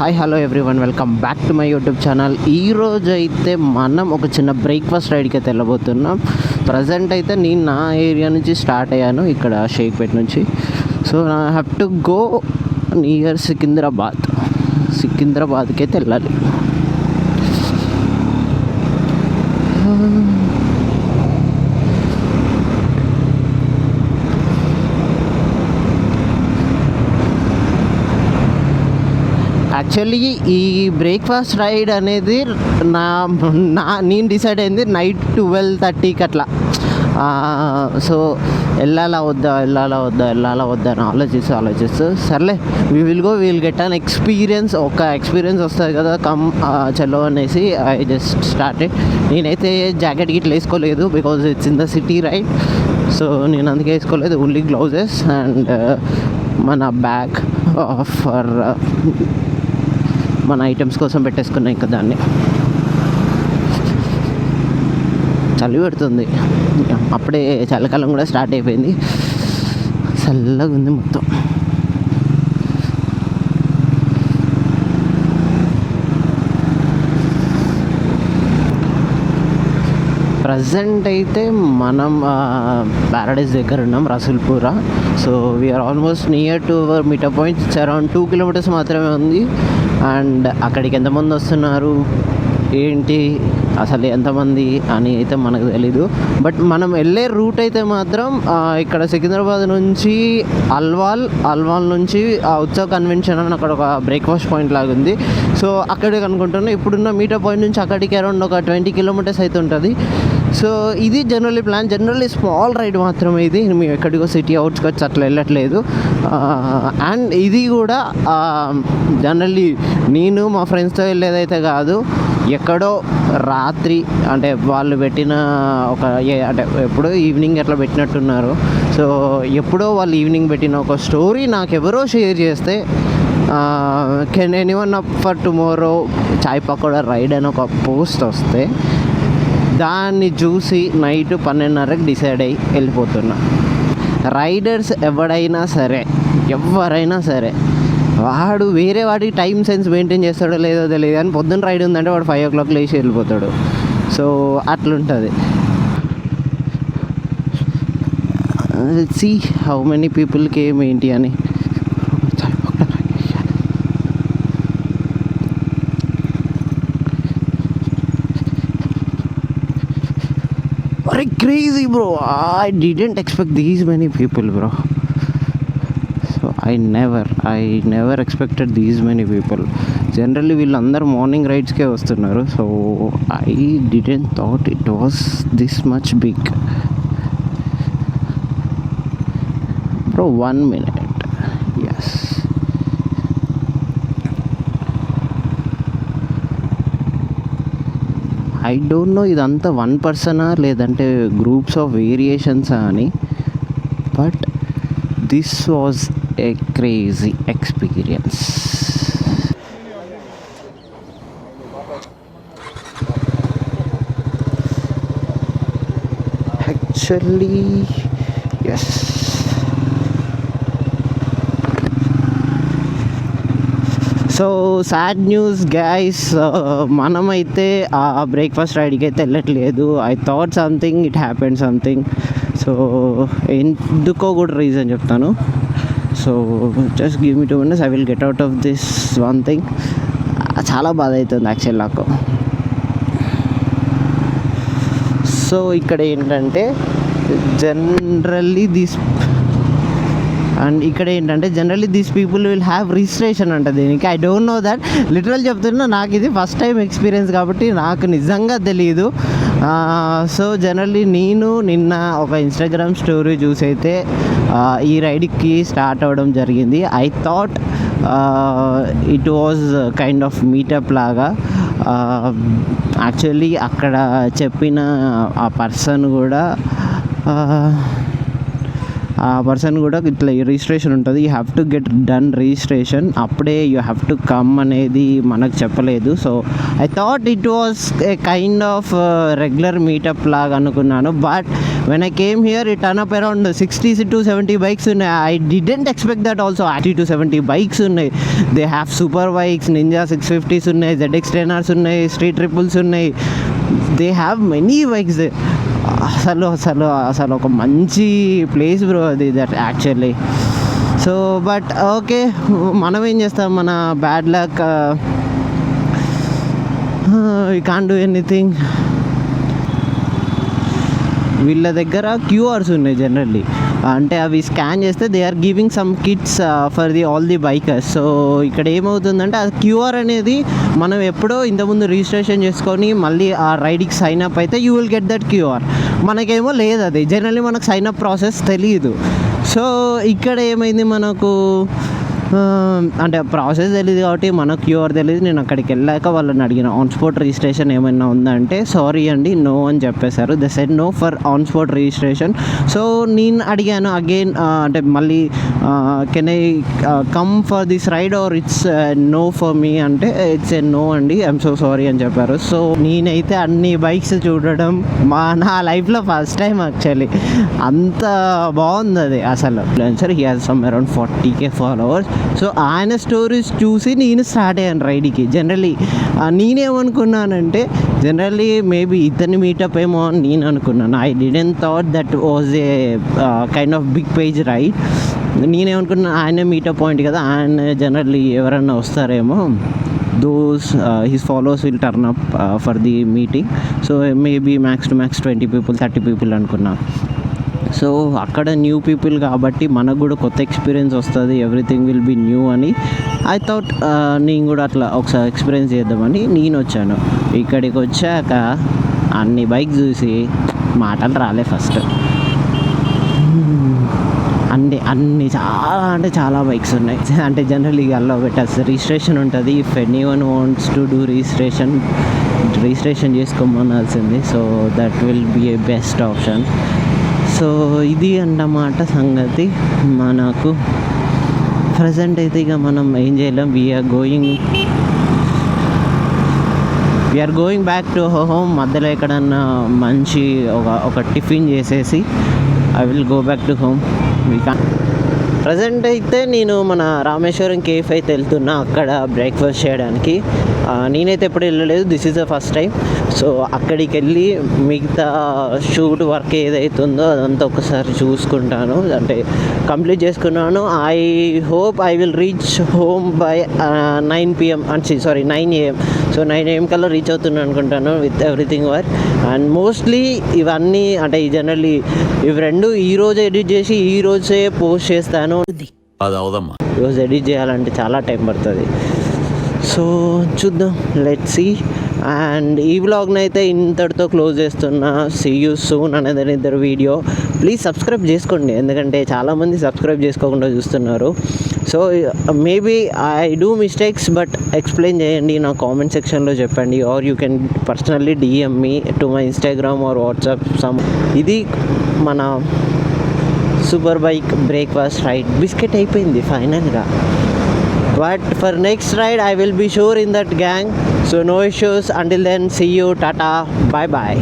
Hi hello everyone, welcome back to my YouTube channel. ఈరోజు అయితే మనం ఒక చిన్న బ్రేక్ఫాస్ట్ రైడ్కి అయితే వెళ్ళబోతున్నాం. ప్రజెంట్ అయితే నేను నా ఏరియా నుంచి స్టార్ట్ అయ్యాను, ఇక్కడ షేక్పేట్ నుంచి. So I have to go near సికింద్రాబాద్కి అయితే వెళ్ళాలి. యాక్చువల్లీ ఈ బ్రేక్ఫాస్ట్ రైడ్ అనేది నేను డిసైడ్ అయింది నైట్ 12:30కి అట్లా. సో వెళ్ళాలా వద్దా అని ఆలోచిస్తూ సర్లే విల్ గెట్ అన్ ఎక్స్పీరియన్స్. ఒక ఎక్స్పీరియన్స్ వస్తుంది కదా, చలో అనేసి ఐ జస్ట్ స్టార్టెడ్. నేనైతే జాకెట్ గిట్లా వేసుకోలేదు because it's in the city ride. So నేను అందుకే వేసుకోలేదు, ఓన్లీ గ్లౌజెస్ అండ్ మన బ్యాగ్ ఫర్ మన ఐటమ్స్ కోసం పెట్టేసుకున్నాయి. ఇంకా దాన్ని చలి పెడుతుంది, అప్పుడే చలికాలం కూడా స్టార్ట్ అయిపోయింది, చల్లగా ఉంది మొత్తం. ప్రజెంట్ అయితే మనం ప్యారడైజ్ దగ్గర ఉన్నాం, Rasoolpura. So we are almost near to our meter point. Around 2 kilometers మాత్రమే ఉంది. అండ్ అక్కడికి ఎంతమంది వస్తున్నారు ఏంటి అసలు ఎంతమంది అని అయితే మనకు తెలీదు. బట్ మనం వెళ్ళే రూట్ అయితే మాత్రం ఇక్కడ సికింద్రాబాద్ నుంచి అల్వాల్ నుంచి ఉత్సవ్ కన్వెన్షన్ అని అక్కడ ఒక బ్రేక్ఫాస్ట్ పాయింట్ లాగా ఉంది. సో అక్కడికి అనుకుంటున్నాం. ఇప్పుడున్న మీటర్ పాయింట్ నుంచి అక్కడికి అరౌండ్ ఒక 20 kilometers అయితే ఉంటుంది. సో ఇది జనరల్లీ స్మాల్ రైడ్ మాత్రమే. ఇది మేము ఎక్కడికో సిటీ అవుట్స్కట్స్ అట్లా వెళ్ళట్లేదు. అండ్ ఇది కూడా జనరల్లీ నేను మా ఫ్రెండ్స్తో వెళ్ళేదైతే కాదు, ఎక్కడో రాత్రి అంటే వాళ్ళు పెట్టిన అంటే ఎప్పుడో ఈవినింగ్ అట్లా పెట్టినట్టున్నారు. సో ఎప్పుడో వాళ్ళు ఈవినింగ్ పెట్టిన ఒక స్టోరీ నాకు ఎవరో షేర్ చేస్తే, can anyone up for tomorrow chai pakoda ride అని ఒక పోస్ట్ వస్తే దాన్ని చూసి నైట్ 12:30కి డిసైడ్ అయ్యి వెళ్ళిపోతున్నా. రైడర్స్ ఎవరైనా సరే వాడు వేరే వాడికి టైం సెన్స్ మెయింటైన్ చేస్తాడో లేదో తెలియదు, కానీ పొద్దున్న రైడ్ ఉందంటే వాడు 5 o'clock లేచి వెళ్ళిపోతాడు. సో అట్లుంటుంది. సీ హౌ మెనీ పీపుల్కి ఏంటి అని. Crazy bro, I didn't expect these many people bro. So I never expected these many people. Generally వీళ్ళందరూ మార్నింగ్ రైడ్స్కే వస్తున్నారు. So I didn't thought it was this much big bro. 1 minute, yes. I don't know ఇదంతా one పర్సనా లేదంటే groups of వేరియేషన్సా అని, but this was a crazy experience. Actually yes, so sad news guys, మనమైతే ఆ breakfast రైడ్కి అయితే వెళ్ళట్లేదు. I thought it happened something. So ఎందుకో కూడా రీజన్ చెప్తాను. So just give me 2 minutes, I will get out of this one thing. చాలా బాధ అవుతుంది యాక్చువల్ నాకు. సో ఇక్కడ ఏంటంటే generally these people will have registration అంట దీనికి. I don't know that, literal చెప్తున్నా. నాకు ఇది ఫస్ట్ టైం ఎక్స్పీరియన్స్ కాబట్టి నాకు నిజంగా తెలియదు. సో జనరల్లీ నేను నిన్న ఒక ఇన్స్టాగ్రామ్ స్టోరీ చూసి అయితే ఈ రైడ్కి స్టార్ట్ అవ్వడం జరిగింది. I thought it was kind of meetup లాగా. యాక్చువల్లీ అక్కడ చెప్పిన ఆ పర్సన్ కూడా ఆ పర్సన్ కూడా ఇట్లా రిజిస్ట్రేషన్ ఉంటుంది, you have to get done registration, అప్పుడే యూ హ్యావ్ టు కమ్ అనేది మనకు చెప్పలేదు. So I thought it was a kind of regular meetup లాగా అనుకున్నాను. But when I came here it turn up around 60 to 70 bikes ఉన్నాయి. I didn't expect that also. 60 to 70 bikes ఉన్నాయి. They have super bikes, Ninja 650s ఉన్నాయి, ZX 10Rs ఉన్నాయి, street triples ఉన్నాయి. They have many bikes. అసలు ఒక మంచి place bro అది, that actually. So but okay, మనం ఏం చేస్తాం, మన bad luck, we can't do anything. వీళ్ళ దగ్గర క్యూఆర్స్ ఉన్నాయి జనరల్లీ, అంటే అవి స్కాన్ చేస్తే they are giving some kits for all the bikers. So ఇక్కడ ఏమవుతుందంటే ఆ క్యూఆర్ అనేది మనం ఎప్పుడో ఇంతకుముందు రిజిస్ట్రేషన్ చేసుకొని మళ్ళీ ఆ రైడ్కి సైన్ అప్ అయితే you will get that QR. మనకేమో లేదు, అది జనరల్లీ మనకు సైన్ అప్ ప్రాసెస్ తెలియదు. సో ఇక్కడ ఏమైంది, మనకు అంటే ప్రాసెస్ తెలియదు కాబట్టి మనకు క్యూఆర్ తెలియదు. నేను అక్కడికి వెళ్ళాక వాళ్ళని అడిగిన ఆన్ స్పాట్ రిజిస్ట్రేషన్ ఏమైనా ఉందంటే సారీ అండి నో అని చెప్పేశారు. They said no for on spot registration. So నేను అడిగాను అగైన్, అంటే మళ్ళీ can I come for this ride or it's no for me అంటే ఇట్స్ ఏ నో అండి, ఐఎమ్ సో సారీ అని చెప్పారు. సో నేనైతే అన్ని బైక్స్ చూడడం నా లైఫ్లో ఫస్ట్ టైం యాక్చువల్లీ. అంత బాగుంది అది అసలు. Influencer he has some around 40K followers. So ఆయన స్టోరీస్ చూసి నేను స్టార్ట్ అయ్యాను రైడ్కి. జనరల్లీ నేనేమనుకున్నానంటే జనరల్లీ మేబీ ఇతని మీటప్ ఏమో అని నేను అనుకున్నాను. I didn't thought that was a kind of big page ride. నేనేమనుకున్నాను ఆయన మీటప్ పాయింట్ కదా, ఆయన జనరల్లీ ఎవరన్నా వస్తారేమో, those his followers will turn up for the meeting. So maybe max to max 20 people 30 people అనుకున్నా. సో అక్కడ new people కాబట్టి మనకు కూడా కొత్త ఎక్స్పీరియన్స్ వస్తుంది, ఎవ్రీథింగ్ విల్ బీ న్యూ అని ఐ థాట్ నేను కూడా అట్లా ఒకసారి ఎక్స్పీరియన్స్ చేద్దామని నేను వచ్చాను. ఇక్కడికి వచ్చాక అన్ని బైక్ చూసి మాటలు రాలే ఫస్ట్. అన్ని చాలా బైక్స్ ఉన్నాయి. అంటే జనరల్లీ అల్లో పెట్టాల్సి రిజిస్ట్రేషన్ ఉంటుంది. If any one wants to do registration చేసుకోమనాల్సింది. So that will be a best option. So ఇది అన్నమాట సంగతి. మనకు ప్రజెంట్ అయితే ఇక మనం ఏం చేయలేం. We are going back to home. మధ్యలో ఎక్కడన్నా మంచి ఒక టిఫిన్ చేసేసి I will go back to home. Present అయితే నేను మన రామేశ్వరం కేఫ్ అయితే వెళ్తున్నా, అక్కడ బ్రేక్ఫాస్ట్ చేయడానికి. నేనైతే ఎప్పుడు వెళ్ళలేదు, this is the first time. So అక్కడికి వెళ్ళి మిగతా షూట్ వర్క్ ఏదైతుందో అదంతా ఒకసారి చూసుకుంటాను, అంటే కంప్లీట్ చేసుకున్నాను. I hope I will reach home by 9 PM 9 AM. So 9 AM కల్లా రీచ్ అవుతున్నాను అనుకుంటాను with everything work. And mostly ఇవన్నీ అంటే జనరల్లీ ఇవి రెండు ఈరోజు ఎడిట్ చేసి ఈరోజే పోస్ట్ చేస్తాను. ఈరోజు ఎడిట్ చేయాలంటే చాలా టైం పడుతుంది. సో చూద్దాం, లెట్స్ సీ. అండ్ ఈ వ్లాగ్ని అయితే ఇంతటితో క్లోజ్ చేస్తున్నా. సీ యూ సూన్ అనేది ఇద్దరు వీడియో. ప్లీజ్ సబ్స్క్రైబ్ చేసుకోండి, ఎందుకంటే చాలామంది సబ్స్క్రైబ్ చేసుకోకుండా చూస్తున్నారు. So maybe I do mistakes, but explain చేయండి, నా కామెంట్ సెక్షన్లో చెప్పండి. Or you can personally DM me to my Instagram or WhatsApp some. ఇది మన super bike breakfast ride. Biscuit అయిపోయింది ఫైనల్గా. But for next ride I will be sure in that gang. So no issues. Until then, see you. Tata. Bye bye.